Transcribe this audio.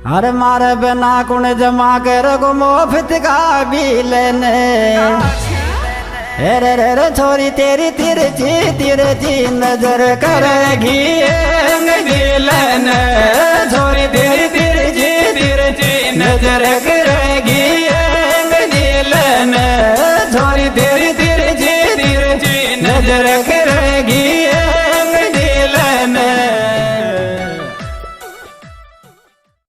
अरे मारे बिना कुण जमा कर गो मुफ्त का भी लेने। रे रे रे छोरी तेरी तिरछी नजर करेगी दिलन। छोरी तेरी तिरछी नजर करेगी दिलन। छोरी तेरी तिरछी नजर